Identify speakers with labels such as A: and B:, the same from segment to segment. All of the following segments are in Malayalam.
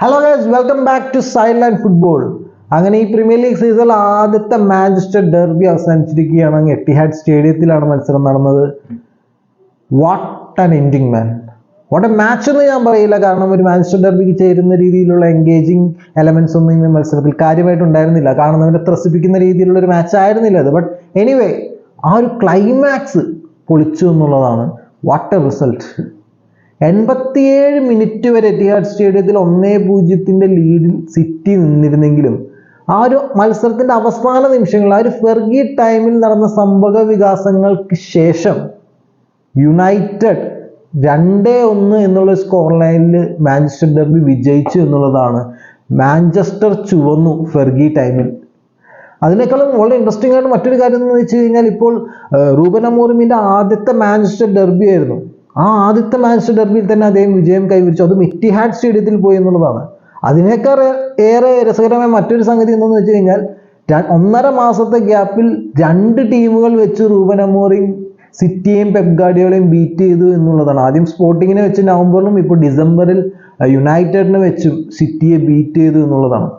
A: Hello guys, welcome back to silent football. അങ്ങനെ ഈ പ്രീമിയർ ലീഗ് സീസണിൽ ആദ്യത്തെ മാഞ്ചസ്റ്റർ ഡെർബി അവസാനിച്ചിരിക്കുകയാണ്. എത്തിഹാഡ് സ്റ്റേഡിയത്തിലാണ് മത്സരം നടന്നത്. What an ending man, what A match എന്ന് ഞാൻ പറയില്ല. കാരണം ഒരു മാഞ്ചസ്റ്റർ ഡെർബിക്ക് ചേരുന്ന രീതിയിലുള്ള എൻഗേജിങ് എലമെന്റ്സ് ഒന്നും ഈ മത്സരത്തിൽ കാര്യമായിട്ട് ഉണ്ടായിരുന്നില്ല. കാണുന്നവരെ ത്രസിപ്പിക്കുന്ന രീതിയിലുള്ള ഒരു മാച്ച് ആയിരുന്നില്ല അത്. ബട്ട് എനിവേ, ആ ഒരു ക്ലൈമാക്സ് പൊളിച്ചു എന്നുള്ളതാണ്. What A result. 87 മിനിറ്റ് വരെ എത്തിഹാഡ് സ്റ്റേഡിയത്തിൽ 1-0 ലീഡിൽ സിറ്റി നിന്നിരുന്നെങ്കിലും ആ ഒരു മത്സരത്തിന്റെ അവസാന നിമിഷങ്ങളിൽ, ആ ഒരു ഫെർഗി ടൈമിൽ നടന്ന സംഭവ വികാസങ്ങൾക്ക് ശേഷം യുണൈറ്റഡ് 2-1 എന്നുള്ള സ്കോർ ലൈനിൽ മാഞ്ചസ്റ്റർ ഡെർബി വിജയിച്ചു എന്നുള്ളതാണ്. മാഞ്ചസ്റ്റർ ചുവന്നു ഫെർഗി ടൈമിൽ. അതിനേക്കാളും വളരെ ഇൻട്രസ്റ്റിംഗ് ആയിട്ട് മറ്റൊരു കാര്യം എന്ന് വെച്ച് കഴിഞ്ഞാൽ, ഇപ്പോൾ റൂബൻ അമോറിമിന്റെ ആദ്യത്തെ മാഞ്ചസ്റ്റർ ഡെർബി ആയിരുന്നു. ആ ആദ്യത്തെ മാഞ്ചസ്റ്റർ ഡെർബിയിൽ തന്നെ അദ്ദേഹം വിജയം കൈവരിച്ചു. അതും എത്തിഹാഡ് സ്റ്റേഡിയത്തിൽ പോയി എന്നുള്ളതാണ്. അതിനേക്കാൾ ഏറെ രസകരമായ മറ്റൊരു സംഗതി എന്തെന്ന് വെച്ച് കഴിഞ്ഞാൽ, 1.5 മാസത്തെ ഗ്യാപ്പിൽ 2 ടീമുകൾ വെച്ച് റൂബൻ അമോറിം സിറ്റിയെയും പെപ് ഗാർഡിയോളയും ബീറ്റ് ചെയ്തു എന്നുള്ളതാണ്. ആദ്യം സ്പോർട്ടിങ്ങിനെ വെച്ച് നവംബറിലും ഇപ്പോൾ ഡിസംബറിൽ യുണൈറ്റഡിനെ വെച്ചും സിറ്റിയെ ബീറ്റ് ചെയ്തു എന്നുള്ളതാണ്.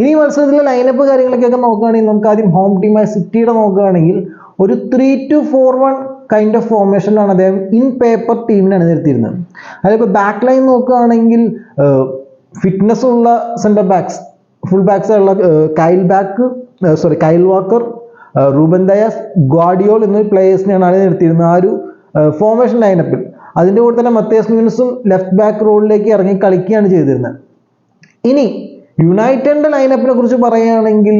A: ഇനി മത്സരത്തിലെ ലൈനപ്പ് കാര്യങ്ങളൊക്കെ നോക്കുകയാണെങ്കിൽ, നമുക്ക് ആദ്യം ഹോം ടീമായ സിറ്റിയുടെ നോക്കുകയാണെങ്കിൽ ഒരു 3-2-4-1 കൈൻഡ് ഓഫ് ഫോർമേഷനിലാണ് അദ്ദേഹം ഇൻ പേപ്പർ ടീമിനെ അണിനിരത്തിയിരുന്നത്. അതിപ്പോൾ ബാക്ക് ലൈൻ നോക്കുകയാണെങ്കിൽ ഫിറ്റ്നസ് ഉള്ള സെന്റർ ബാക്സ്, ഫുൾ ബാക്സ് ഉള്ള കൈൽ വാക്കർ, റൂബൻ ദയാസ്, ഗാർഡിയോൾ എന്നൊരു പ്ലേയേഴ്സിനെയാണ് അണിനിരത്തിയിരുന്നത് ആ ഒരു ഫോർമേഷൻ ലൈനപ്പിൽ. അതിൻ്റെ കൂടെ തന്നെ മത്തേസ് ന്യൂനസും ലെഫ്റ്റ് ബാക്ക് റോളിലേക്ക് ഇറങ്ങി കളിക്കുകയാണ് ചെയ്തിരുന്നത്. ഇനി യുണൈറ്റഡിന്റെ ലൈനപ്പിനെ കുറിച്ച് പറയുകയാണെങ്കിൽ,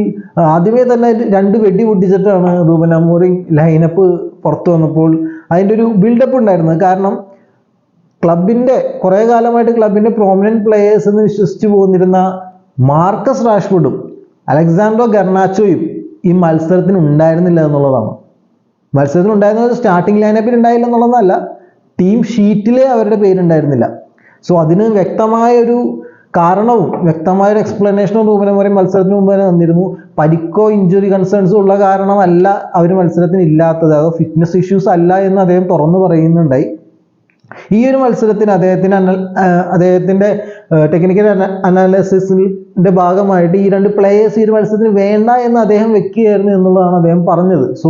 A: ആദ്യമേ തന്നെ 2 വെടി പൊട്ടിച്ചിട്ടാണ് റൂബൻ അമോറിം ലൈനപ്പ് പുറത്തു വന്നപ്പോൾ അതിൻ്റെ ഒരു ബിൽഡപ്പ് ഉണ്ടായിരുന്നത്. കാരണം കുറേ കാലമായിട്ട് ക്ലബിന്റെ പ്രോമിനന്റ് പ്ലേയേഴ്സ് എന്ന് വിശ്വസിച്ച് പോന്നിരുന്ന മാർക്കസ് റാഷ്ഫോർഡും അലക്സാൻഡ്രോ ഗർനാച്ചോയും ഈ മത്സരത്തിന് ഉണ്ടായിരുന്നില്ല എന്നുള്ളതാണ്. മത്സരത്തിന് ഉണ്ടായിരുന്നത് സ്റ്റാർട്ടിംഗ് ലൈനപ്പിൽ ഉണ്ടായില്ല എന്നുള്ളതല്ല, ടീം ഷീറ്റിലെ അവരുടെ പേരുണ്ടായിരുന്നില്ല. സോ അതിന് വ്യക്തമായ ഒരു കാരണവും വ്യക്തമായ ഒരു എക്സ്പ്ലനേഷനും റൂബൻ അമോറിം മത്സരത്തിന് മുമ്പ് തന്നെ തന്നിരുന്നു. പരിക്കോ ഇഞ്ചുറി കൺസേൺസോ ഉള്ള കാരണമല്ല അവർ മത്സരത്തിന് ഇല്ലാത്തത്, അതോ ഫിറ്റ്നസ് ഇഷ്യൂസ് അല്ല എന്ന് അദ്ദേഹം തുറന്നു പറയുന്നുണ്ടായി. ഈ ഒരു മത്സരത്തിന് അദ്ദേഹത്തിന്റെ ടെക്നിക്കൽ അനാലിസിസിന്റെ ഭാഗമായിട്ട് ഈ 2 പ്ലേയേഴ്സ് ഈ ഒരു മത്സരത്തിന് വേണ്ട എന്ന് അദ്ദേഹം വെക്കുകയായിരുന്നു എന്നുള്ളതാണ് അദ്ദേഹം പറഞ്ഞത്. സോ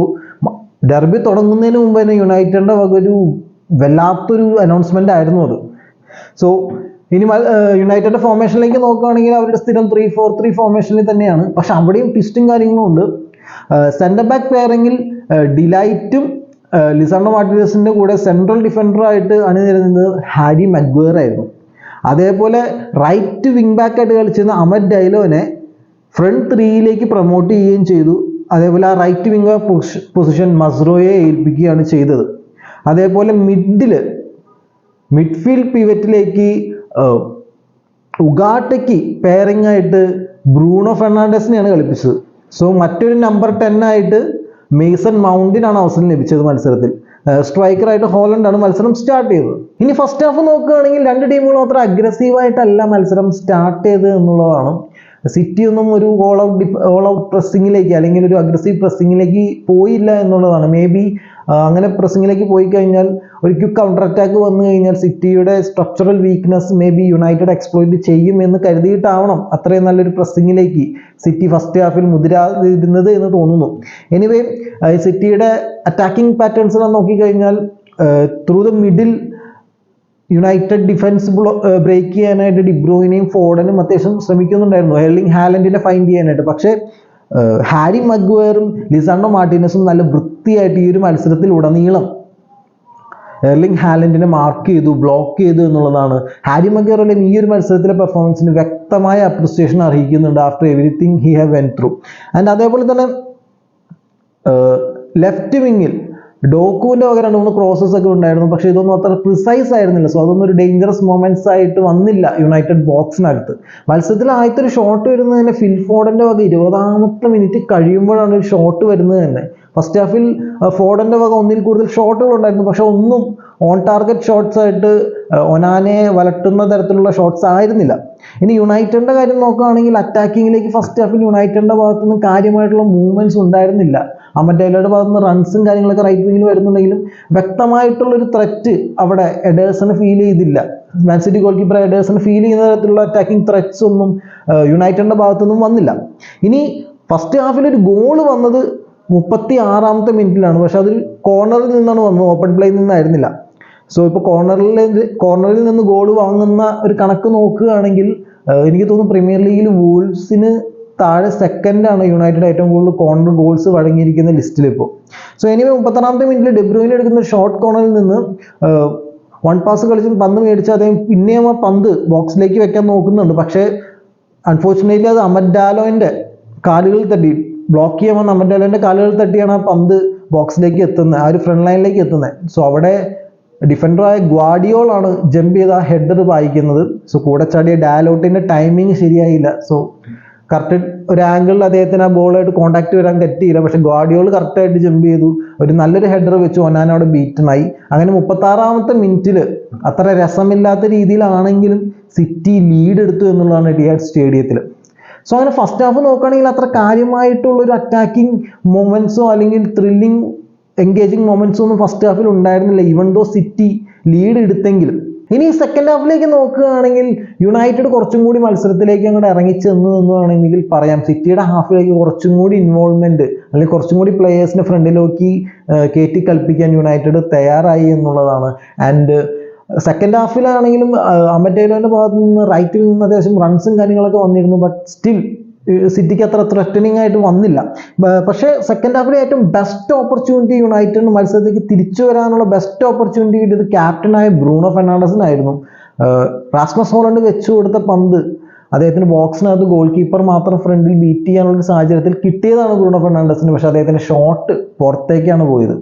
A: ഡെർബി തുടങ്ങുന്നതിന് മുമ്പ് തന്നെ യുണൈറ്റഡിന്റെ വക ഒരു വല്ലാത്തൊരു അനൗൺസ്മെന്റ് ആയിരുന്നു അത്. സോ ഇനി യുണൈറ്റഡിന്റെ ഫോർമേഷനിലേക്ക് നോക്കുകയാണെങ്കിൽ അവരുടെ സ്ഥിരം 3-4-3 ഫോർമേഷനിൽ തന്നെയാണ്. പക്ഷെ അവിടെയും ട്വിസ്റ്റും കാര്യങ്ങളും ഉണ്ട്. സെന്റർ ബാക്ക് പെയറിംഗിൽ ഡിലൈറ്റും ലിസാൻഡ്രോ മാർട്ടിനസിന്റെ കൂടെ സെൻട്രൽ ഡിഫൻഡറായിട്ട് അണിനിരുന്നത് ഹാരി മഗ്വയർ ആയിരുന്നു. അതേപോലെ റൈറ്റ് വിങ് ബാക്ക് ആയിട്ട് കളിച്ചിരുന്ന അമദ് ഡയലോനെ ഫ്രണ്ട് 3യിലേക്ക് പ്രൊമോട്ട് ചെയ്യുകയും ചെയ്തു. അതേപോലെ ആ റൈറ്റ് വിങ് പൊസിഷൻ മസ്റോയെ ഏൽപ്പിക്കുകയാണ് ചെയ്തത്. അതേപോലെ മിഡ്ഫീൽഡ് പിവറ്റിലേക്ക് ഉഗാട്ടയ്ക്ക് പെയറിംഗ് ആയിട്ട് ബ്രൂണോ ഫെർണാണ്ടസിനെയാണ് കളിപ്പിച്ചത്. സോ മറ്റൊരു നമ്പർ 10 ആയിട്ട് മേസൺ മൗണ്ടിനാണ് അവസരം ലഭിച്ചത് മത്സരത്തിൽ. സ്ട്രൈക്കറായിട്ട് ഹോളണ്ടാണ് മത്സരം സ്റ്റാർട്ട് ചെയ്തത്. ഇനി ഫസ്റ്റ് ഹാഫ് നോക്കുകയാണെങ്കിൽ 2 ടീമുകളും അത്ര അഗ്രസീവായിട്ടല്ല മത്സരം സ്റ്റാർട്ട് ചെയ്തത് എന്നുള്ളതാണ്. സിറ്റി ഒന്നും ഒരു ഓൾ ഔട്ട് പ്രസ്സിങ്ങിലേക്ക് അല്ലെങ്കിൽ ഒരു അഗ്രസീവ് പ്രസ്സിങ്ങിലേക്ക് പോയില്ല എന്നുള്ളതാണ്. മേ ബി അങ്ങനെ പ്രസ്സിങ്ങിലേക്ക് പോയി കഴിഞ്ഞാൽ ഒരു ക്വിക്ക് കൗണ്ടർ അറ്റാക്ക് വന്നു കഴിഞ്ഞാൽ സിറ്റിയുടെ structural weakness may be United exploit ചെയ്യും എന്ന് കരുതിയിട്ടാവണം അത്രയും നല്ലൊരു പ്രസ്സിങ്ങിലേക്ക് സിറ്റി ഫസ്റ്റ് ഹാഫിൽ മുതിരാതിരുന്നത് എന്ന് തോന്നുന്നു. എനിവേ, സിറ്റിയുടെ അറ്റാക്കിംഗ് പാറ്റേൺസ് എല്ലാം നോക്കിക്കഴിഞ്ഞാൽ through the middle united defence break ചെയ്യാനായിട്ട് ഡിബ്രോയിനെയും ഫോർഡനും അത്യാവശ്യം ശ്രമിക്കുന്നുണ്ടായിരുന്നു, എർലിംഗ് ഹാലൻഡിനെ ഫൈൻഡ് ചെയ്യാനായിട്ട്. പക്ഷേ ഹാരി മഗ്വയറും ലിസാൻഡ്രോ മാർട്ടിനസും നല്ല വൃത്തിയായിട്ട് ഈ ഒരു മത്സരത്തിൽ ഉടനീളം എർലിംഗ് ഹാലൻഡിനെ മാർക്ക് ചെയ്തു, ബ്ലോക്ക് ചെയ്തു എന്നുള്ളതാണ്. ഹാരി മഗ്വയറും ഈ ഒരു മത്സരത്തിലെ പെർഫോമൻസിന് വ്യക്തമായ അപ്രിസിയേഷൻ അർഹിക്കുന്നുണ്ട് after everything he have went through. And അതേപോലെ തന്നെ ലെഫ്റ്റ് വിങ്ങിൽ ഡോക്കുവിന്റെ വക 2-3 ക്രോസസ് ഒക്കെ ഉണ്ടായിരുന്നു. പക്ഷെ ഇതൊന്നും അത്ര പ്രിസൈസ് ആയിരുന്നില്ല. സോ അതൊന്നും ഒരു ഡേഞ്ചറസ് മൊമെന്റ്സ് ആയിട്ട് വന്നില്ല യുണൈറ്റഡ് ബോക്സിനകത്ത്. മത്സരത്തിൽ ആദ്യത്തെ ഒരു ഷോട്ട് വരുന്നത് തന്നെ ഫോർഡന്റെ വക 20ാമത്തെ മിനിറ്റ് കഴിയുമ്പോഴാണ് ഒരു ഷോട്ട് വരുന്നത് തന്നെ. ഫസ്റ്റ് ഹാഫിൽ ഫോർഡന്റെ വക 1-ൽ കൂടുതൽ ഷോട്ടുകൾ ഉണ്ടായിരുന്നു. പക്ഷെ ഒന്നും ഓൺ ടാർഗറ്റ് ഷോട്ട്സ് ആയിട്ട് ഒനാനെ വലട്ടുന്ന തരത്തിലുള്ള ഷോട്ട്സ് ആയിരുന്നില്ല. ഇനി യുണൈറ്റഡിന്റെ കാര്യം നോക്കുകയാണെങ്കിൽ അറ്റാക്കിങ്ങിലേക്ക് ഫസ്റ്റ് ഹാഫിൽ യുണൈറ്റഡിന്റെ ഭാഗത്തുനിന്ന് കാര്യമായിട്ടുള്ള മൂവ്മെന്റ്സ് ഉണ്ടായിരുന്നില്ല. അമദ് ഡയലോയുടെ ഭാഗത്തുനിന്ന് റൺസും കാര്യങ്ങളൊക്കെ റൈറ്റ് വിങ്ങിൽ വരുന്നുണ്ടെങ്കിലും വ്യക്തമായിട്ടുള്ളൊരു ത്രെറ്റ് അവിടെ എഡേഴ്സന് ഫീൽ ചെയ്തില്ല. Man City goal keeper Ederson feel ചെയ്യുന്ന തരത്തിലുള്ള അറ്റാക്കിംഗ് ത്രെറ്റ്സ് ഒന്നും യുണൈറ്റഡിന്റെ ഭാഗത്തുനിന്നും വന്നില്ല. ഇനി ഫസ്റ്റ് ഹാഫിൽ ഒരു ഗോൾ വന്നത് 36ാമത്തെ മിനിറ്റിലാണ്. പക്ഷെ അതൊരു കോർണറിൽ നിന്നാണ് വന്നത്, ഓപ്പൺ പ്ലേയിൽ നിന്നായിരുന്നില്ല. സോ ഇപ്പോൾ കോർണറിൽ നിന്ന് ഗോൾ വാങ്ങുന്ന ഒരു കണക്ക് നോക്കുകയാണെങ്കിൽ എനിക്ക് തോന്നുന്നു പ്രീമിയർ ലീഗിൽ വൂൾസിന് താഴെ സെക്കൻഡാണ് യുണൈറ്റഡ് ഏറ്റവും കൂടുതൽ കോർണർ ഗോൾസ് വഴങ്ങിയിരിക്കുന്ന ലിസ്റ്റിൽ ഇപ്പോൾ. സോ എനിവേ 36ാമത്തെ മിനിറ്റിൽ ഡെബ്രൂയിനെ എടുക്കുന്ന ഒരു ഷോർട്ട് കോർണറിൽ നിന്ന് വൺ പാസ് കളിച്ച് പന്ത് മേടിച്ച് അദ്ദേഹം പിന്നെയും ആ പന്ത് ബോക്സിലേക്ക് വെക്കാൻ നോക്കുന്നുണ്ട്. പക്ഷേ അൺഫോർച്ചുനേറ്റ്ലി അത് അമഡ് ഡാലോന്റെ കാലുകളിൽ തട്ടി, ബ്ലോക്ക് ചെയ്യാൻ വന്ന അമഡ് ഡാലോന്റെ കാലുകളിൽ തട്ടിയാണ് ആ പന്ത് ബോക്സിലേക്ക് എത്തുന്നത്, ആ ഒരു ഫ്രണ്ട് ലൈനിലേക്ക് എത്തുന്നത്. സോ അവിടെ ഡിഫൻഡറായ ഗ്വാഡിയോളാണ് ജമ്പ് ചെയ്ത് ആ ഹെഡർ വായിക്കുന്നത്. സോ കൂടെ ചാടിയ ഡാലോട്ടിന്റെ ടൈമിങ് ശരിയായില്ല. സോ കറക്റ്റ് ഒരു ആംഗിളിൽ അദ്ദേഹത്തിന് ആ ബോളായിട്ട് കോൺടാക്ട് വരാൻ പറ്റിയില്ല. പക്ഷെ ഗ്വാഡിയോൾ കറക്റ്റായിട്ട് ജമ്പ് ചെയ്തു, ഒരു നല്ലൊരു ഹെഡർ വെച്ച് ഒനാന അവിടെ ബീറ്റനായി. അങ്ങനെ 36ാമത്തെ മിനിറ്റിൽ അത്ര രസമില്ലാത്ത രീതിയിലാണെങ്കിലും സിറ്റി ലീഡ് എടുത്തു എന്നുള്ളതാണ് എറ്റിഹാഡ് സ്റ്റേഡിയത്തിൽ. സോ അങ്ങനെ ഫസ്റ്റ് ഹാഫ് നോക്കുകയാണെങ്കിൽ അത്ര കാര്യമായിട്ടുള്ളൊരു അറ്റാക്കിംഗ് മൊമെന്റ്സോ അല്ലെങ്കിൽ ത്രില്ലിംഗ് എൻഗേജിങ് മൊമെന്റ്സോ ഒന്നും ഫസ്റ്റ് ഹാഫിൽ ഉണ്ടായിരുന്നില്ല, ഈവൻ ദോ സിറ്റി ലീഡ് എടുത്തെങ്കിലും. ഇനി സെക്കൻഡ് ഹാഫിലേക്ക് നോക്കുകയാണെങ്കിൽ യുണൈറ്റഡ് കുറച്ചും കൂടി മത്സരത്തിലേക്ക് അങ്ങോട്ട് ഇറങ്ങിച്ചെന്നു എന്ന് വേണമെങ്കിൽ പറയാം. സിറ്റിയുടെ ഹാഫിലേക്ക് കുറച്ചും കൂടി ഇൻവോൾവ്മെന്റ് അല്ലെങ്കിൽ കുറച്ചും കൂടി പ്ലേയേഴ്സിനെ ഫ്രണ്ടിലേക്ക് കയറ്റി കൽപ്പിക്കാൻ യുണൈറ്റഡ് തയ്യാറായി എന്നുള്ളതാണ്. ആൻഡ് സെക്കൻഡ് ഹാഫിലാണെങ്കിലും അമഡ് ഡാലോന്റെ ഭാഗത്ത് നിന്ന് റൈറ്റിൽ നിന്ന് അത്യാവശ്യം റൺസും കാര്യങ്ങളൊക്കെ വന്നിരുന്നു. ബട്ട് സ്റ്റിൽ സിറ്റിക്ക് അത്ര ത്രെറ്റനിങ് ആയിട്ട് വന്നില്ല. പക്ഷേ സെക്കൻഡ് ഹാഫിലെ ഏറ്റവും ബെസ്റ്റ് ഓപ്പർച്യൂണിറ്റി യുണൈറ്റഡിന് മത്സരത്തേക്ക് തിരിച്ചു വരാനുള്ള ബെസ്റ്റ് ഓപ്പർച്യൂണിറ്റി കിട്ടിയത് ക്യാപ്റ്റനായ ബ്രൂണോ ഫെർണാണ്ടസിനായിരുന്നു. റാസ്മസ് ഹോളണ്ട് വെച്ചു കൊടുത്ത പന്ത് അദ്ദേഹത്തിന് ബോക്സിനകത്ത് ഗോൾ കീപ്പർ മാത്രം ഫ്രണ്ടിൽ ബീറ്റ് ചെയ്യാനുള്ള ഒരു സാഹചര്യത്തിൽ കിട്ടിയതാണ് ബ്രൂണോ ഫെർണാണ്ടസിന്. പക്ഷെ അദ്ദേഹത്തിന്റെ ഷോട്ട് പുറത്തേക്കാണ് പോയത്.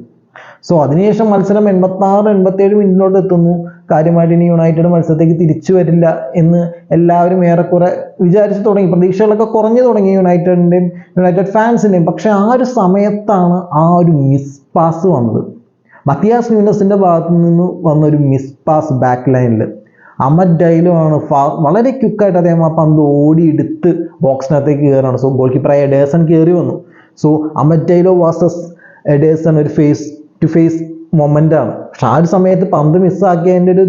A: സോ അതിനുശേഷം മത്സരം 86-87 മിനിറ്റിലോട്ട് എത്തുന്നു. കാര്യമായിട്ട് ഇനി യുണൈറ്റഡ് മത്സരത്തേക്ക് തിരിച്ചു വരില്ല എന്ന് എല്ലാവരും ഏറെക്കുറെ വിചാരിച്ചു തുടങ്ങി. പ്രതീക്ഷകളൊക്കെ കുറഞ്ഞു തുടങ്ങി യുണൈറ്റഡ് ഫാൻസിൻ്റെയും. പക്ഷെ ആ ഒരു സമയത്താണ് ആ ഒരു മിസ് പാസ് വന്നത്. മത്തിയാസ് ന്യൂനസിന്റെ ഭാഗത്തു നിന്ന് വന്നൊരു മിസ് പാസ് ബാക്ക് ലൈനിൽ. അമഡ് ഡൈലോ ആണ് വളരെ ക്വിക്കായിട്ട് അദ്ദേഹം ആ പന്ത് ഓടിയെടുത്ത് ബോക്സിനകത്തേക്ക് കയറാണ്. സോ ഗോൾ കീപ്പറായ എഡേഴ്സൺ കയറി വന്നു. സോ അമഡ് ഡൈലോ വാസസ് എഡേഴ്സൺ ഒരു ഫേസ് ടു ഫേസ് മൊമെന്റ് ആണ്. പക്ഷെ ആ ഒരു സമയത്ത് പന്ത് മിസ്സാക്കിയതിൻ്റെ ഒരു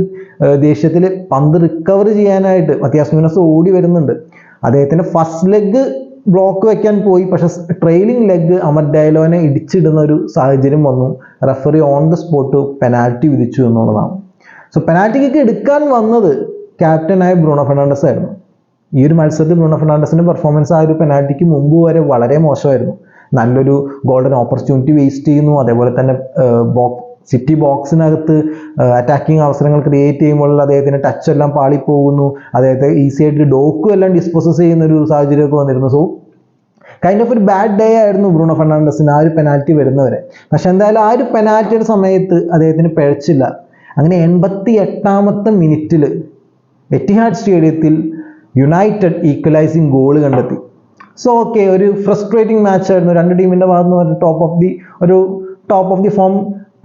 A: ദേഷ്യത്തിൽ പന്ത് റിക്കവർ ചെയ്യാനായിട്ട് മത്തിയാസ് ന്യൂനസ് ഓടി വരുന്നുണ്ട്. അദ്ദേഹത്തിന്റെ ഫസ്റ്റ് ലെഗ് ബ്ലോക്ക് വെക്കാൻ പോയി. പക്ഷെ ട്രെയിലിംഗ് ലെഗ് അമഡ് ഡാലോനെ ഇടിച്ചിടുന്ന ഒരു സാഹചര്യം വന്നു. Referee on the spot penalty വിധിച്ചു എന്നുള്ളതാണ്. സോ പെനാൽറ്റി കിക്ക് എടുക്കാൻ വന്നത് ക്യാപ്റ്റനായ ബ്രൂണോ ഫെർണാണ്ടസ് ആയിരുന്നു. ഈ ഒരു മത്സരത്തിൽ ബ്രൂണോ ഫെർണാണ്ടസിന്റെ പെർഫോമൻസ് ആ ഒരു പെനാൽറ്റിക്ക് മുമ്പ് വരെ വളരെ മോശമായിരുന്നു. നല്ലൊരു ഗോൾഡൻ ഓപ്പർച്യൂണിറ്റി വേസ്റ്റ് ചെയ്യുന്നു. അതേപോലെ തന്നെ സിറ്റി ബോക്സിനകത്ത് അറ്റാക്കിംഗ് അവസരങ്ങൾ ക്രിയേറ്റ് ചെയ്യുമ്പോൾ അദ്ദേഹത്തിന് ടച്ച് എല്ലാം പാളിപ്പോകുന്നു. അദ്ദേഹത്തെ ഈസി ആയിട്ട് ഡോക്കും എല്ലാം ഡിസ്പോസസ് ചെയ്യുന്ന ഒരു സാഹചര്യമൊക്കെ വന്നിരുന്നു. സോ കൈൻഡ് ഓഫ് ഒരു ബാഡ് ഡേ ആയിരുന്നു ബ്രൂണോ ഫെർണാണ്ടസിന് ആ ഒരു പെനാൽറ്റി വരുന്നവരെ. പക്ഷെ എന്തായാലും ആ ഒരു പെനാൽറ്റിയുടെ സമയത്ത് അദ്ദേഹത്തിന് പിഴച്ചില്ല. അങ്ങനെ 88ാമത്തെ മിനിറ്റിൽ എറ്റിഹാഡ് സ്റ്റേഡിയത്തിൽ യുണൈറ്റഡ് ഈക്വലൈസിങ് ഗോൾ കണ്ടെത്തി. സോ ഓക്കെ, ഒരു ഫ്രസ്ട്രേറ്റിംഗ് മാച്ച് ആയിരുന്നു. രണ്ട് ടീമിന്റെ ഭാഗത്ത് നിന്ന് top of the form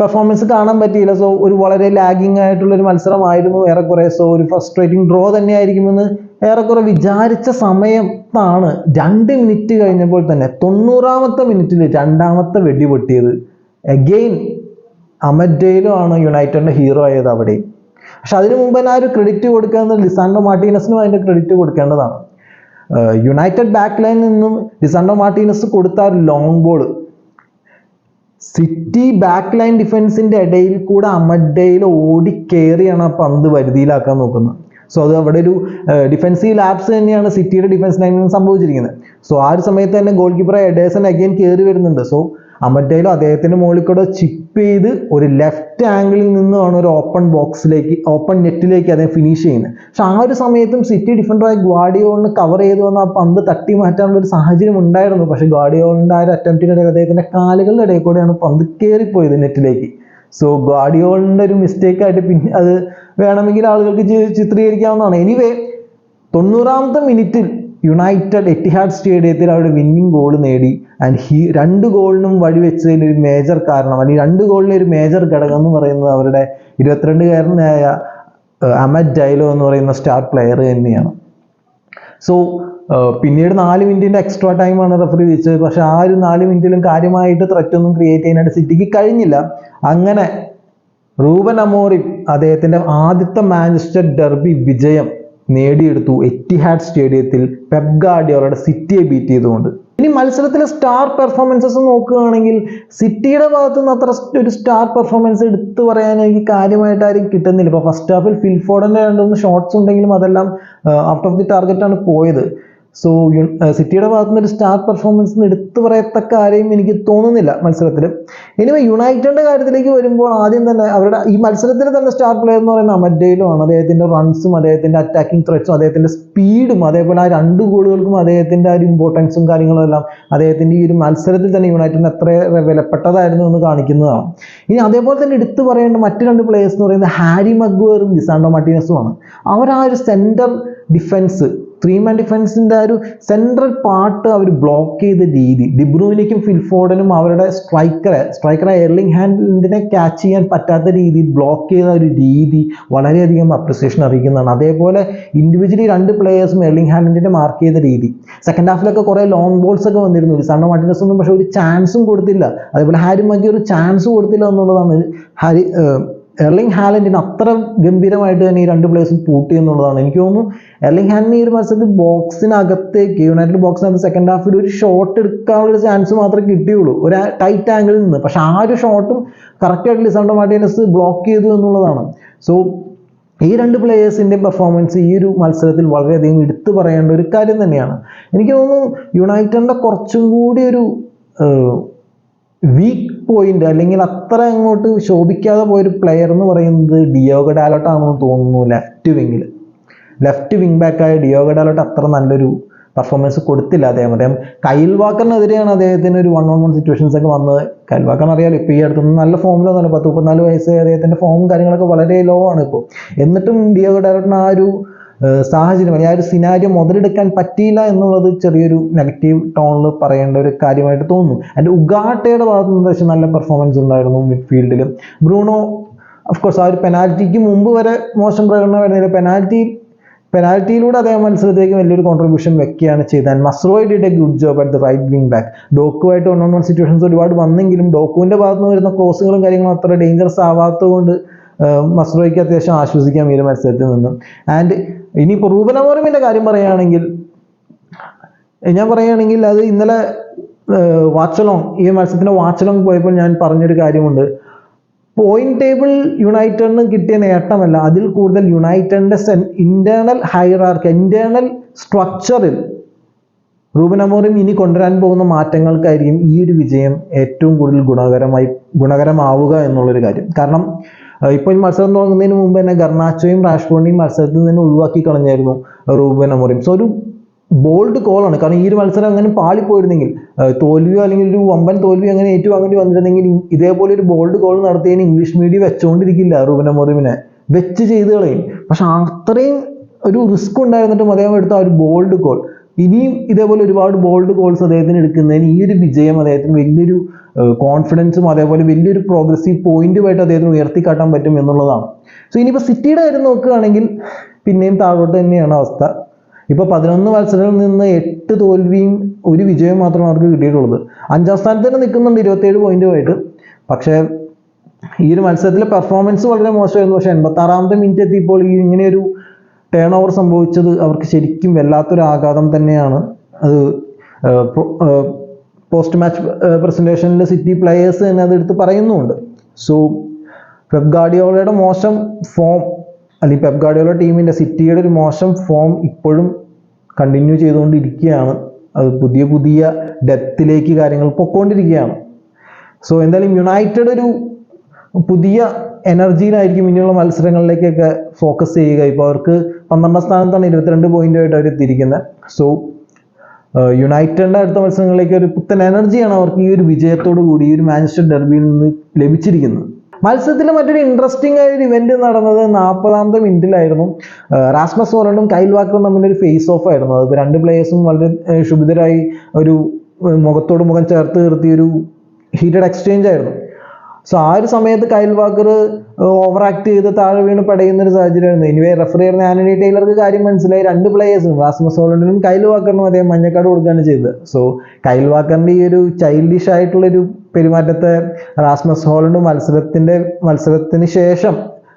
A: performance കാണാൻ പറ്റിയില്ല. സോ ഒരു വളരെ ലാഗിങ് ആയിട്ടുള്ള ഒരു മത്സരമായിരുന്നു ഏറെക്കുറെ. സോ ഒരു ഫ്രസ്ട്രേറ്റിംഗ് ഡ്രോ തന്നെയായിരിക്കുമെന്ന് ഏറെക്കുറെ വിചാരിച്ച സമയത്താണ് 2 മിനിറ്റ് കഴിഞ്ഞപ്പോൾ തന്നെ 90ാമത്തെ മിനിറ്റിൽ രണ്ടാമത്തെ വെടി പൊട്ടിയത്. അഗെയിൻ അമഡ് ഡാലോ ആണ് യുണൈറ്റഡിന്റെ ഹീറോ ആയത് അവിടെ. പക്ഷെ അതിനു മുമ്പ് തന്നെ ആ ഒരു ക്രെഡിറ്റ് കൊടുക്കേണ്ടത് ലിസാൻഡ്രോ മാർട്ടീനസിനും അതിന്റെ ക്രെഡിറ്റ് കൊടുക്കേണ്ടതാണ്. യുണൈറ്റഡ് ബാക്ക് ലൈനിൽ നിന്നും ലിസാൻഡ്രോ മാർട്ടീനസ് കൊടുത്ത ഒരു long ball city back line ഡിഫൻസിന്റെ ഇടയിൽ കൂടെ അമഡ് ഡാലോ ഓടി കയറിയാണ് ആ പന്ത് വരുതിയിലാക്കാൻ നോക്കുന്നത്. സോ അത് അവിടെ ഒരു ഡിഫൻസീവ് ലാപ്സ് തന്നെയാണ് സിറ്റിയുടെ ഡിഫൻസ് ലൈനിൽ നിന്ന് സംഭവിച്ചിരിക്കുന്നത്. സോ ആ ഒരു സമയത്ത് തന്നെ ഗോൾ കീപ്പറായ എഡേഴ്സൺ അഗൈൻ കയറി വരുന്നുണ്ട്. സോ അമഡ് ഡാലോ അദ്ദേഹത്തിന്റെ മുകളിൽ കൂടെ ചിപ്പ് ചെയ്ത് ഒരു ലെഫ്റ്റ് ആംഗിളിൽ നിന്നുമാണ് ഒരു ഓപ്പൺ നെറ്റിലേക്ക് അദ്ദേഹം ഫിനിഷ് ചെയ്യുന്നത്. പക്ഷെ ആ ഒരു സമയത്തും സിറ്റി ഡിഫൻഡറായ ഗ്വാഡിയോളിന് കവർ ചെയ്തു വന്ന ആ പന്ത് തട്ടി മാറ്റാനുള്ള ഒരു സാഹചര്യം ഉണ്ടായിരുന്നു. പക്ഷെ ഗ്വാഡിയോളിന്റെ ആ ഒരു അറ്റംപ്റ്റിനിടയിൽ അദ്ദേഹത്തിന്റെ കാലുകളുടെ ഇടയിൽ കൂടെയാണ് പന്ത് കയറിപ്പോയത് നെറ്റിലേക്ക്. സോ ഗ്വാഡിയോളിന്റെ ഒരു മിസ്റ്റേക്ക് ആയിട്ട് പിന്നെ അത് വേണമെങ്കിൽ ആളുകൾക്ക് ചിത്രീകരിക്കാവുന്നതാണ്. എനിവേ 90ാമത്തെ മിനിറ്റിൽ യുണൈറ്റഡ് എറ്റിഹാഡ് സ്റ്റേഡിയത്തിൽ അവരുടെ വിന്നിംഗ് ഗോൾ നേടി. ആൻഡ് 2 ഗോളിനും വഴിവെച്ചതിൽ ഒരു മേജർ കാരണം, അല്ലെങ്കിൽ 2 ഗോളിലെ ഒരു മേജർ ഘടകം എന്ന് പറയുന്നത് അവരുടെ 22-കാരനായ അമഡ് ഡാലോ എന്ന് പറയുന്ന സ്റ്റാർ പ്ലെയർ തന്നെയാണ്. സോ പിന്നീട് 4 മിനിറ്റിന്റെ എക്സ്ട്രാ ടൈമാണ് റെഫറി വിധിച്ചത്. പക്ഷെ ആ ഒരു 4 മിനിറ്റിലും കാര്യമായിട്ട് ത്രെറ്റ് ഒന്നും ക്രിയേറ്റ് ചെയ്യാനായിട്ട് സിറ്റിക്ക് കഴിഞ്ഞില്ല. അങ്ങനെ റൂബൻ അമോറിം അദ്ദേഹത്തിന്റെ ആദ്യത്തെ മാഞ്ചസ്റ്റർ ഡെർബി വിജയം നേടിയെടുത്തു എറ്റിഹാഡ് സ്റ്റേഡിയത്തിൽ പെപ് ഗാർഡിയോളയുടെ സിറ്റിയെ ബീറ്റ് ചെയ്തുകൊണ്ട്. ഇനി മത്സരത്തിലെ സ്റ്റാർ പെർഫോമൻസസ് നോക്കുകയാണെങ്കിൽ സിറ്റിയുടെ ഭാഗത്തു നിന്ന് അത്ര ഒരു സ്റ്റാർ പെർഫോമൻസ് എടുത്തു പറയാൻ എനിക്ക് കാര്യമായിട്ട് ആരും കിട്ടുന്നില്ല. ഇപ്പോൾ ഫസ്റ്റ് ഹാഫിൽ ഫിൽഫോർഡിന്റെ 2-3 ഷോട്ട്സ് ഉണ്ടെങ്കിലും അതെല്ലാം ഔട്ട് ഓഫ് ദി ടാർഗറ്റ് ആണ് പോയത്. സോ സിറ്റിയുടെ ഭാഗത്തു നിന്ന് ഒരു സ്റ്റാർ പെർഫോമൻസ് എടുത്തു പറയത്തക്ക ആരെയും എനിക്ക് തോന്നുന്നില്ല മത്സരത്തിൽ. ഇനി യുണൈറ്റഡിന്റെ കാര്യത്തിലേക്ക് വരുമ്പോൾ ആദ്യം തന്നെ അവരുടെ ഈ മത്സരത്തിൽ തന്നെ സ്റ്റാർ പ്ലെയർ എന്ന് പറയുന്നത് അമഡെയിലോ ആണ്. അദ്ദേഹത്തിന്റെ റൺസും അദ്ദേഹത്തിന്റെ അറ്റാക്കിംഗ് ത്രെറ്റ്സും അദ്ദേഹത്തിന്റെ സ്പീഡും അതേപോലെ ആ 2 ഗോളുകൾക്കും അദ്ദേഹത്തിന്റെ ആ ഒരു ഇമ്പോർട്ടൻസും കാര്യങ്ങളും എല്ലാം അദ്ദേഹത്തിന്റെ ഈ ഒരു മത്സരത്തിൽ തന്നെ യുണൈറ്റഡിന് എത്ര വിലപ്പെട്ടതായിരുന്നു എന്ന് കാണിക്കുന്നതാണ്. ഇനി അതേപോലെ തന്നെ എടുത്തു പറയേണ്ട മറ്റു 2 പ്ലേയേഴ്സ് എന്ന് പറയുന്നത് ഹാരി മഗ്വയറും ലിസാൻഡ്രോ മാർട്ടിനസുമാണ്. അവർ ആ ഒരു സെന്റർ ഡിഫൻസ് 3-man ഡിഫൻസിന്റെ ആ ഒരു സെൻട്രൽ പാർട്ട് അവർ ബ്ലോക്ക് ചെയ്ത രീതി, ഡിബ്രൂയിനയ്ക്കും ഫിൽഫോർഡിനും അവരുടെ സ്ട്രൈക്കറെ എർലിംഗ് ഹാലൻഡിനെ ക്യാച്ച് ചെയ്യാൻ പറ്റാത്ത രീതിയിൽ ബ്ലോക്ക് ചെയ്ത ഒരു രീതി വളരെയധികം അപ്രിസിയേഷൻ അറിയിക്കുന്നതാണ്. അതേപോലെ ഇൻഡിവിജ്വലി 2 പ്ലേയേഴ്സും എർലിംഗ് ഹാലൻഡിനെ മാർക്ക് ചെയ്ത രീതി. സെക്കൻഡ് ഹാഫിലൊക്കെ കുറേ ലോങ് ബോൾസ് ഒക്കെ വന്നിരുന്നു. ലിസാൻഡ്രോ മാർട്ടിനസ് ഒന്നും പക്ഷെ ഒരു ചാൻസും കൊടുത്തില്ല. അതേപോലെ ഹാരി മഗ്വയർ ഒരു ചാൻസ് കൊടുത്തില്ല എന്നുള്ളതാണ് എർലിംഗ് ഹാലൻഡിന് അത്ര ഗംഭീരമായിട്ട് തന്നെ ഈ 2 പ്ലേയേഴ്സും പൂട്ടി എന്നുള്ളതാണ്. എനിക്ക് തോന്നുന്നു എർലിംഗ് ഹാലൻഡിന് ഈ ഒരു മത്സരത്തിൽ ബോക്സിനകത്തേക്ക് യുണൈറ്റഡ് ബോക്സിനകത്ത് സെക്കൻഡ് ഹാഫിൽ ഒരു ഷോട്ട് എടുക്കാനുള്ള ഒരു ചാൻസ് മാത്രമേ കിട്ടിയുള്ളൂ ഒരു ടൈറ്റ് ആംഗിളിൽ നിന്ന്. പക്ഷെ ആ ഒരു ഷോട്ടും കറക്റ്റായിട്ട് ലിസാൻഡ്രോ മാർട്ടിനസ് ബ്ലോക്ക് ചെയ്തു എന്നുള്ളതാണ്. സോ ഈ 2 പ്ലേയേഴ്സിൻ്റെ പെർഫോമൻസ് ഈ ഒരു മത്സരത്തിൽ വളരെയധികം എടുത്തു പറയേണ്ട ഒരു കാര്യം തന്നെയാണ്. എനിക്ക് തോന്നുന്നു യുണൈറ്റഡിൻ്റെ കുറച്ചും കൂടി ഒരു വീക്ക് പോയിന്റ് അല്ലെങ്കിൽ അത്ര അങ്ങോട്ട് ശോഭിക്കാതെ പോയൊരു പ്ലെയർ എന്ന് പറയുന്നത് ഡിയോഗോ ഡാലോട്ട് ആണെന്ന് തോന്നുന്നു. ലെഫ്റ്റ് വിങ് ബാക്കായ ഡിയോഗോ ഡാലോട്ട് അത്ര നല്ലൊരു പെർഫോമൻസ് കൊടുത്തില്ല. അദ്ദേഹം കൈൽ വാക്കറിനെതിരെയാണ് അദ്ദേഹത്തിന് ഒരു 1-on-1 സിറ്റുവേഷൻസ് ഒക്കെ വന്നത്. കൈൽ വാക്കറിന് അറിയാലോ ഇപ്പോൾ ഈ അടുത്തൊന്നും നല്ല ഫോമിലൊന്നുമല്ല, 34 വയസ്സ് അദ്ദേഹത്തിന്റെ ഫോമും കാര്യങ്ങളൊക്കെ വളരെ ലോ ആണ് ഇപ്പോൾ. എന്നിട്ടും ഡിയോഗോ ഡാലോട്ടിന് ആ ഒരു സാഹചര്യം അല്ലെങ്കിൽ ആ ഒരു സിനാരിയോ മുതലെടുക്കാൻ പറ്റിയില്ല എന്നുള്ളത് ചെറിയൊരു നെഗറ്റീവ് ടോണിൽ പറയേണ്ട ഒരു കാര്യമായിട്ട് തോന്നുന്നു. അതിൻ്റെ ഉഗാട്ടയുടെ ഭാഗത്ത് നിന്ന് പക്ഷേ നല്ല പെർഫോമൻസ് ഉണ്ടായിരുന്നു മിഡ്ഫീൽഡിൽ. ബ്രൂണോ ഓഫ്കോഴ്സ് ആ ഒരു പെനാൽറ്റിക്ക് മുമ്പ് വരെ മോശം പ്രകടനം വരുന്നില്ല. പെനാൽറ്റിയിലൂടെ അദ്ദേഹം മത്സരത്തിലേക്ക് വലിയൊരു കോൺട്രിബ്യൂഷൻ വെക്കുകയാണ് ചെയ്തത്. Mazraoui did a good job at the right wing back. ഡോക്കുമായിട്ട് 1-on-1 സിറ്റുവേഷൻസ് ഒരുപാട് വന്നെങ്കിലും ഡോക്കുവിൻ്റെ ഭാഗത്ത് നിന്ന് വരുന്ന ക്രോസുകളും കാര്യങ്ങളും അത്ര ഡേഞ്ചറസ് ആവാത്തതുകൊണ്ട് മസ്റോയ്ക്ക് അത്യാവശ്യം ആശ്വസിക്കാം ഈ ഒരു മത്സരത്തിൽ നിന്നും. ആൻഡ് ഇനിയിപ്പോൾ റൂബൻ അമോറിമിൻ്റെ കാര്യം പറയുകയാണെങ്കിൽ അത് ഇന്നലെ വാച്ചലോങ് ഈ മത്സരത്തിൻ്റെ വാച്ചലോങ് പോയപ്പോൾ ഞാൻ പറഞ്ഞൊരു കാര്യമുണ്ട്. പോയിന്റ് ടേബിൾ യുണൈറ്റഡിന് കിട്ടിയ നേട്ടമല്ല, അതിൽ കൂടുതൽ യുണൈറ്റഡിൻ്റെ ഇന്റേണൽ ഹൈറാർക്കി ഇന്റേണൽ സ്ട്രക്ചറിൽ റൂബൻ അമോറിം ഇനി കൊണ്ടുവരാൻ പോകുന്ന മാറ്റങ്ങൾക്കായിരിക്കും ഈ ഒരു വിജയം ഏറ്റവും കൂടുതൽ ഗുണകരമാവുക എന്നുള്ളൊരു കാര്യം. കാരണം ഇപ്പോൾ ഈ മത്സരം തുടങ്ങുന്നതിന് മുമ്പ് തന്നെ ഗർനാച്ചോയും റാഷ്ഫോർഡിനെയും മത്സരത്തിൽ നിന്ന് ഒഴിവാക്കി കളഞ്ഞായിരുന്നു റൂബൻ അമോറിം. സോ ഒരു ബോൾഡ് കോളാണ്. കാരണം ഈ ഒരു മത്സരം അങ്ങനെ പാളിപ്പോയിരുന്നെങ്കിൽ തോൽവിയോ അല്ലെങ്കിൽ ഒരു വമ്പൻ തോൽവിയോ അങ്ങനെ ഏറ്റുവാങ്ങേണ്ടി വന്നിരുന്നെങ്കിൽ ഇതേപോലെ ഒരു ബോൾഡ് കോൾ നടത്തിയതിന് ഇംഗ്ലീഷ് മീഡിയ വെച്ചുകൊണ്ടിരിക്കില്ല, റൂബൻ അമോറിമിനെ വെച്ച് ചെയ്ത് കളയും. പക്ഷെ അത്രയും ഒരു റിസ്ക് ഉണ്ടായിരുന്നിട്ടും അദ്ദേഹം എടുത്ത ആ ഒരു ബോൾഡ് കോൾ, ഇനിയും ഇതേപോലെ ഒരുപാട് ബോൾഡ് കോൾസ് അദ്ദേഹത്തിന് എടുക്കുന്നതിന് ഈ ഒരു വിജയം അദ്ദേഹത്തിന് വലിയൊരു കോൺഫിഡൻസും അതേപോലെ വലിയൊരു പ്രോഗ്രസീവ് പോയിന്റുമായിട്ട് അദ്ദേഹത്തിന് ഉയർത്തിക്കാട്ടാൻ പറ്റും എന്നുള്ളതാണ്. സോ ഇനിയിപ്പോൾ സിറ്റിയുടെ കാര്യം നോക്കുകയാണെങ്കിൽ പിന്നെയും താഴോട്ട് തന്നെയാണ് അവസ്ഥ. ഇപ്പോൾ 11 മത്സരങ്ങളിൽ നിന്ന് 8 തോൽവിയും 1 വിജയവും മാത്രമാണ് അവർക്ക് കിട്ടിയിട്ടുള്ളത്. 5ാം സ്ഥാനത്ത് തന്നെ നിൽക്കുന്നുണ്ട് 27 പോയിന്റുമായിട്ട്. പക്ഷേ ഈ ഒരു മത്സരത്തിലെ പെർഫോമൻസ് വളരെ മോശമായിരുന്നു. പക്ഷേ 86ാമത്തെ മിനിറ്റ് എത്തിയപ്പോൾ ഈ ഇങ്ങനെയൊരു ടേൺ ഓവർ സംഭവിച്ചത് അവർക്ക് ശരിക്കും വല്ലാത്തൊരു ആഘാതം തന്നെയാണ്. അത് പോസ്റ്റ് മാച്ച് പ്രസന്റേഷനിൽ സിറ്റി പ്ലെയേഴ്സ് തന്നെ അതെടുത്ത് പറയുന്നുമുണ്ട്. സോ പെപ് ഗാർഡിയോളയുടെ മോശം ഫോം അല്ലെങ്കിൽ പെപ് ഗാർഡിയോള ടീമിൻ്റെ സിറ്റിയുടെ ഒരു മോശം ഫോം ഇപ്പോഴും കണ്ടിന്യൂ ചെയ്തുകൊണ്ടിരിക്കുകയാണ്. അത് പുതിയ ഡെപ്തിലേക്ക് കാര്യങ്ങൾ പൊക്കോണ്ടിരിക്കുകയാണ്. സോ എന്തായാലും യുണൈറ്റഡ് ഒരു പുതിയ എനർജിയിലായിരിക്കും ഇനിയുള്ള മത്സരങ്ങളിലേക്കൊക്കെ ഫോക്കസ് ചെയ്യുക. ഇപ്പോൾ അവർക്ക് 12ാം സ്ഥാനത്താണ് 22 പോയിന്റുമായിട്ട് അവർ എത്തിയിരിക്കുന്നത്. സോ യുണൈറ്റഡിൻ്റെ അടുത്ത മത്സരങ്ങളിലേക്ക് ഒരു പുത്തൻ എനർജിയാണ് അവർക്ക് ഈ ഒരു വിജയത്തോടു കൂടി ഈ ഒരു മാഞ്ചസ്റ്റർ ഡെർബിയിൽ നിന്ന് ലഭിച്ചിരിക്കുന്നത്. മത്സരത്തിൽ മറ്റൊരു ഇൻട്രസ്റ്റിംഗ് ആയ ഒരു ഇവന്റ് നടന്നത് 40ാമത്തെ മിനിറ്റിലായിരുന്നു. റാസ്മസ് ഹോലണ്ടും കൈൽ വാക്കറും തമ്മിലൊരു ഫേസ് ഓഫ് ആയിരുന്നു. അത് 2 പ്ലേയേഴ്സും വളരെ ക്ഷുഭിതരായി ഒരു മുഖത്തോട് മുഖം ചേർത്ത് നിർത്തിയ ഒരു ഹീറ്റഡ് എക്സ്ചേഞ്ച് ആയിരുന്നു. സോ ആ ഒരു സമയത്ത് കൈൽ വാക്കർ ഓവർ ആക്ട് ചെയ്ത് താഴെ വീണ് പടയുന്ന ഒരു സാഹചര്യമായിരുന്നു. എനിവേ റെഫറി പറഞ്ഞ ആന്റണി ടൈലർക്ക് കാര്യം മനസ്സിലായി. 2 പ്ലേയേഴ്സും റാസ്മസ് ഹോളണ്ടിനും കൈൽ വാക്കറിനും അദ്ദേഹം മഞ്ഞക്കാട് കൊടുക്കുകയാണ് ചെയ്തത്. സോ കൈൽ വാക്കറിന്റെ ഈ ഒരു ചൈൽഡിഷ് ആയിട്ടുള്ളൊരു പെരുമാറ്റത്തെ റാസ്മസ് ഹോളണ്ട് മത്സരത്തിന് ശേഷം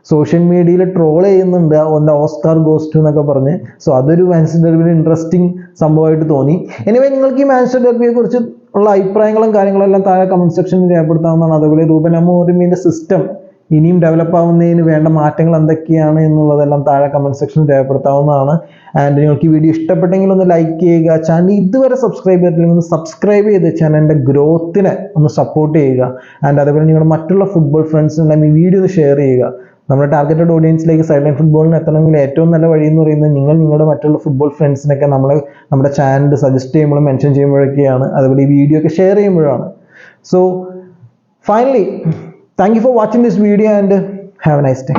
A: സോഷ്യൽ മീഡിയയിൽ ട്രോൾ ചെയ്യുന്നുണ്ട്, ഒന്ന് ഓസ്കാർ ഗോസ്റ്റ് എന്നൊക്കെ പറഞ്ഞ്. സോ അതൊരു മാഞ്ചസ്റ്റർ ഡെർബിയിൽ ഇൻട്രസ്റ്റിംഗ് സംഭവമായിട്ട് തോന്നി. എനിവേ നിങ്ങൾക്ക് ഈ മാഞ്ചസ്റ്റർ ഡെർബിയെ കുറിച്ച് ഉള്ള അഭിപ്രായങ്ങളും കാര്യങ്ങളും എല്ലാം താഴെ കമന്റ് സെക്ഷനിൽ രേഖപ്പെടുത്താവുന്നതാണ്. അതുപോലെ റൂബൻ അമോറിമിന്റെ സിസ്റ്റം ഇനിയും ഡെവലപ്പ് ആവുന്നതിന് വേണ്ട മാറ്റങ്ങൾ എന്തൊക്കെയാണ് എന്നുള്ളതെല്ലാം താഴെ കമന്റ് സെക്ഷനിൽ രേഖപ്പെടുത്താവുന്നതാണ്. ആൻഡ് നിങ്ങൾക്ക് ഈ വീഡിയോ ഇഷ്ടപ്പെട്ടെങ്കിൽ ഒന്ന് ലൈക്ക് ചെയ്യുക. ചാനൽ ഇതുവരെ സബ്സ്ക്രൈബ് ചെയ്തിട്ടില്ലെങ്കിൽ ഒന്ന് സബ്സ്ക്രൈബ് ചെയ്ത് ചാനലിന്റെ ഗ്രോത്തിനെ ഒന്ന് സപ്പോർട്ട് ചെയ്യുക. ആൻഡ് അതേപോലെ നിങ്ങളുടെ മറ്റുള്ള ഫുട്ബോൾ ഫ്രണ്ട്സിനുണ്ടെങ്കിൽ ഈ വീഡിയോ ഒന്ന് ഷെയർ ചെയ്യുക. നമ്മുടെ ടാർഗറ്റഡ് ഓഡിയൻസിലേക്ക് സൈഡ് ലൈൻ ഫുട്ബോളിന് എത്തണമെങ്കിൽ ഏറ്റവും നല്ല വഴി എന്ന് പറയുന്നത് നിങ്ങളുടെ മറ്റുള്ള ഫുട്ബോൾ ഫ്രണ്ട്സിനൊക്കെ നമ്മുടെ ചാനൽ സജസ്റ്റ് ചെയ്യുമ്പോഴും മെൻഷൻ ചെയ്യുമ്പോഴൊക്കെയാണ്. അതുപോലെ ഈ വീഡിയോ ഒക്കെ ഷെയർ ചെയ്യുമ്പോഴാണ്. So finally thank you for watching this video and have A nice day.